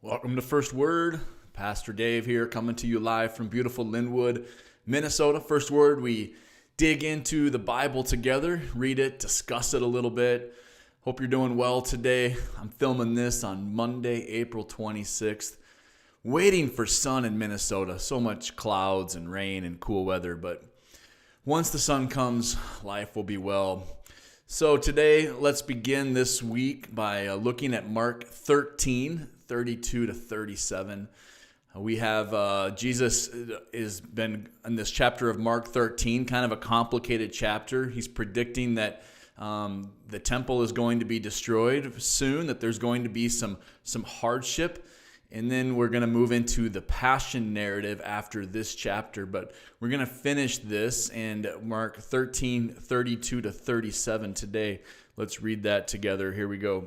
Welcome to First Word. Pastor Dave here, coming to you live from beautiful Linwood, Minnesota. First Word, we dig into the Bible together, read it, discuss it a little bit. Hope you're doing well today. I'm filming this on Monday, April 26th. Waiting for sun in Minnesota. So much clouds and rain and cool weather, but once the sun comes, life will be well. So today, let's begin this week by looking at Mark 13, 32 to 37. We have Jesus has been in this chapter of Mark 13, kind of a complicated chapter. He's predicting that the temple is going to be destroyed soon, that there's going to be some hardship. And then we're going to move into the passion narrative after this chapter. But we're going to finish this and Mark 13, 32 to 37 today. Let's read that together. Here we go.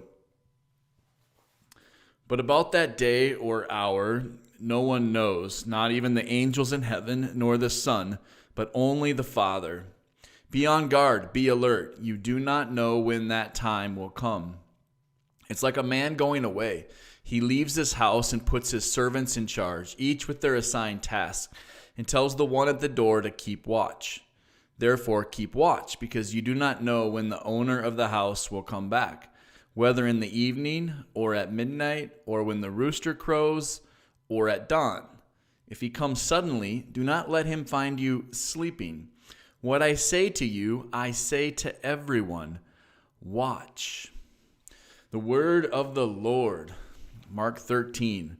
But about that day or hour, no one knows, not even the angels in heaven, nor the Son, but only the Father. Be on guard, be alert. You do not know when that time will come. It's like a man going away. He leaves his house and puts his servants in charge, each with their assigned task, and tells the one at the door to keep watch. Therefore, keep watch, because you do not know when the owner of the house will come back, whether in the evening or at midnight or when the rooster crows or at dawn. If he comes suddenly, do not let him find you sleeping. What I say to you, I say to everyone, watch. The word of the Lord. Mark 13.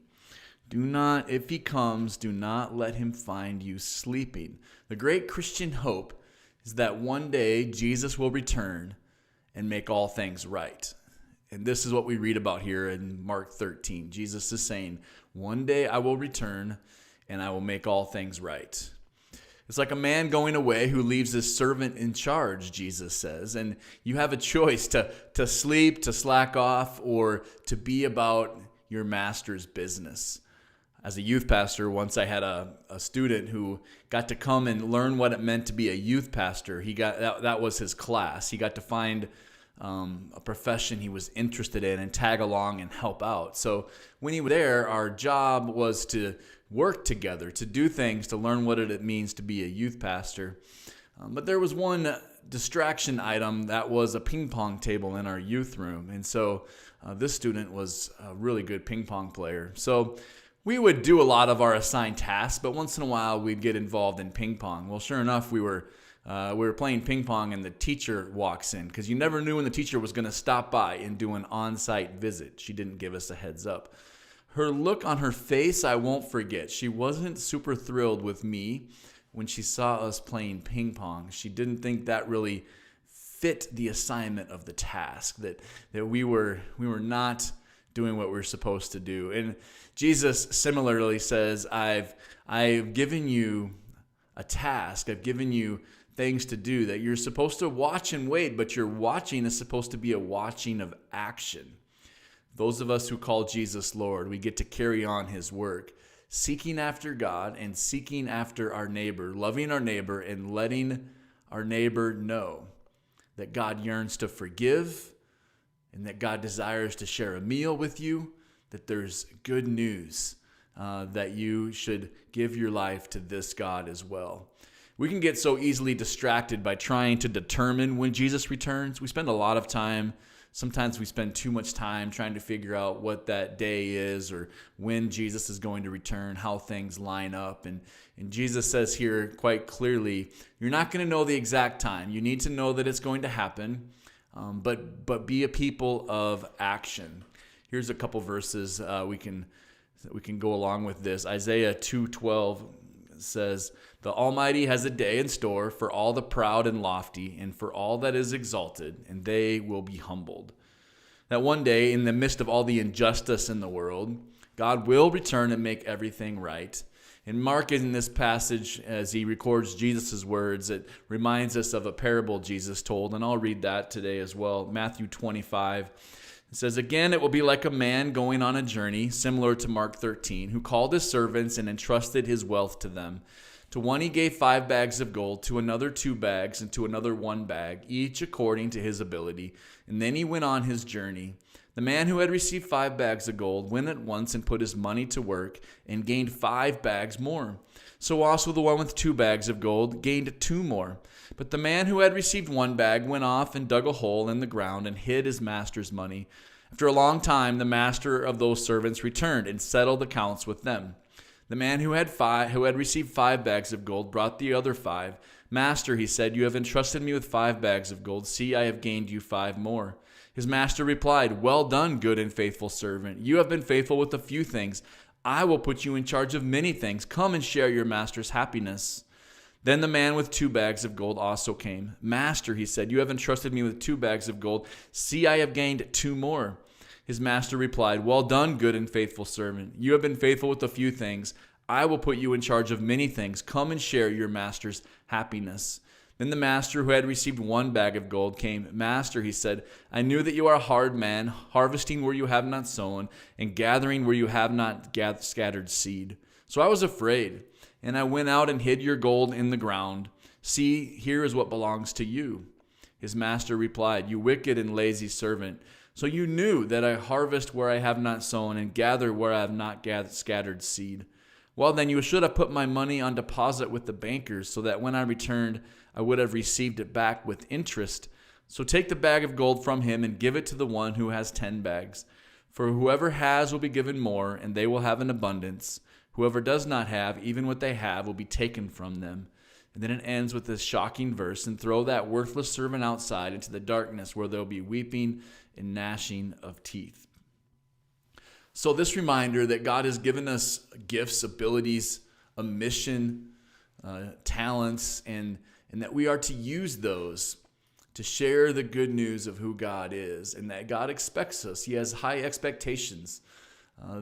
If he comes, do not let him find you sleeping. The great Christian hope is that one day Jesus will return and make all things right. And this is what we read about here in Mark 13. Jesus is saying, one day I will return and I will make all things right. It's like a man going away who leaves his servant in charge, Jesus says. And you have a choice to sleep, to slack off, or to be about your master's business. As a youth pastor, once I had a student who got to come and learn what it meant to be a youth pastor. That was his class. He got to find a profession he was interested in and tag along and help out. So when he was there, our job was to work together, to do things, to learn what it means to be a youth pastor. But there was one distraction item that was a ping pong table in our youth room. And so this student was a really good ping pong player. So we would do a lot of our assigned tasks, but once in a while we'd get involved in ping pong. Well, sure enough, we were playing ping pong and the teacher walks in, because you never knew when the teacher was going to stop by and do an on-site visit. She didn't give us a heads up. Her look on her face, I won't forget. She wasn't super thrilled with me when she saw us playing ping pong. She didn't think that really fit the assignment of the task, that we were not doing what we were supposed to do. And Jesus similarly says, I've given you a task. I've given you things to do that you're supposed to watch and wait, but your watching is supposed to be a watching of action. Those of us who call Jesus Lord, we get to carry on his work, seeking after God and seeking after our neighbor, loving our neighbor and letting our neighbor know that God yearns to forgive and that God desires to share a meal with you, that there's good news, that you should give your life to this God as well. We can get so easily distracted by trying to determine when Jesus returns. We spend a lot of time. Sometimes we spend too much time trying to figure out what that day is or when Jesus is going to return, how things line up. And Jesus says here quite clearly, you're not going to know the exact time. You need to know that it's going to happen, but be a people of action. Here's a couple verses we can go along with this. Isaiah 2:12 says, "The Almighty has a day in store for all the proud and lofty, and for all that is exalted, and they will be humbled." That one day, in the midst of all the injustice in the world, God will return and make everything right. And Mark, in this passage, as he records Jesus' words, it reminds us of a parable Jesus told, and I'll read that today as well. Matthew 25. It says, "Again, it will be like a man going on a journey, similar to Mark 13, who called his servants and entrusted his wealth to them. To one he gave 5 bags of gold, to another 2 bags, and to another 1 bag, each according to his ability. And then he went on his journey. The man who had received 5 bags of gold went at once and put his money to work and gained 5 bags more. So also the one with 2 bags of gold gained 2 more. But the man who had received 1 bag went off and dug a hole in the ground and hid his master's money. After a long time, the master of those servants returned and settled accounts with them. The man who had received 5 bags of gold brought the other 5. Master, he said, you have entrusted me with 5 bags of gold. See, I have gained you 5 more. His master replied, well done, good and faithful servant. You have been faithful with a few things. I will put you in charge of many things. Come and share your master's happiness. Then the man with 2 bags of gold also came. Master, he said, you have entrusted me with 2 bags of gold. See, I have gained 2 more. His master replied, well done, good and faithful servant. You have been faithful with a few things. I will put you in charge of many things. Come and share your master's happiness. Then the master who had received 1 bag of gold came. Master, he said, I knew that you are a hard man, harvesting where you have not sown, and gathering where you have not scattered seed. So I was afraid, and I went out and hid your gold in the ground. See, here is what belongs to you. His master replied, you wicked and lazy servant. So you knew that I harvest where I have not sown, and gather where I have not scattered seed. Well, then you should have put my money on deposit with the bankers, so that when I returned, I would have received it back with interest. So take the bag of gold from him and give it to the one who has 10 bags. For whoever has will be given more, and they will have an abundance. Whoever does not have, even what they have, will be taken from them. And then it ends with this shocking verse, and throw that worthless servant outside into the darkness where there will be weeping and gnashing of teeth. So this reminder that God has given us gifts, abilities, a mission, talents, and that we are to use those to share the good news of who God is, and that God expects us. He has high expectations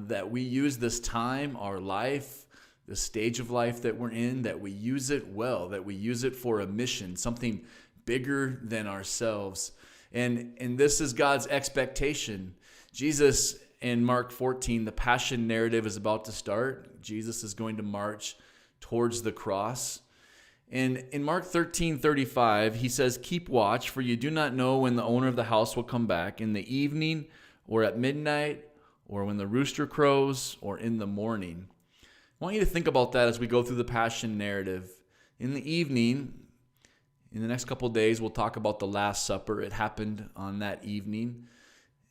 that we use this time, our life, the stage of life that we're in, that we use it well, that we use it for a mission, something bigger than ourselves. And this is God's expectation. Jesus, in Mark 14, the Passion narrative is about to start. Jesus is going to march towards the cross. And in Mark 13:35, he says, keep watch, for you do not know when the owner of the house will come back, in the evening or at midnight or when the rooster crows or in the morning. I want you to think about that as we go through the Passion narrative. In the evening, in the next couple of days, we'll talk about the Last Supper. It happened on that evening.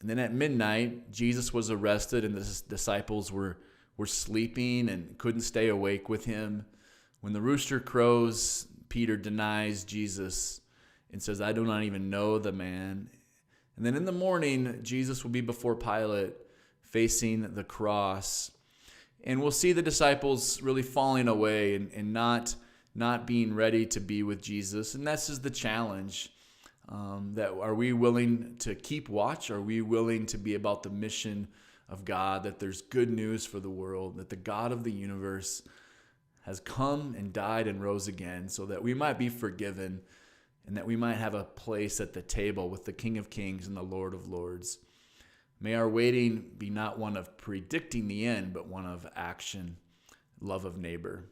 And then at midnight, Jesus was arrested, and the disciples were sleeping and couldn't stay awake with him. When the rooster crows, Peter denies Jesus and says, I do not even know the man. And then in the morning, Jesus will be before Pilate, facing the cross. And we'll see the disciples really falling away and not being ready to be with Jesus. And this is the challenge. That are we willing to keep watch? Are we willing to be about the mission of God, that there's good news for the world, that the God of the universe has come and died and rose again so that we might be forgiven and that we might have a place at the table with the King of Kings and the Lord of Lords. May our waiting be not one of predicting the end, but one of action, love of neighbor.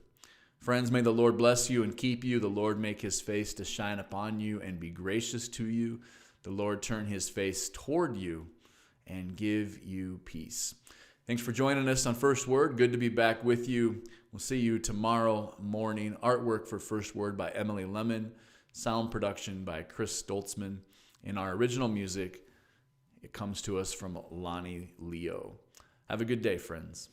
Friends, may the Lord bless you and keep you. The Lord make his face to shine upon you and be gracious to you. The Lord turn his face toward you and give you peace. Thanks for joining us on First Word. Good to be back with you. We'll see you tomorrow morning. Artwork for First Word by Emily Lemon. Sound production by Chris Stoltzman. And our original music, it comes to us from Lonnie Leo. Have a good day, friends.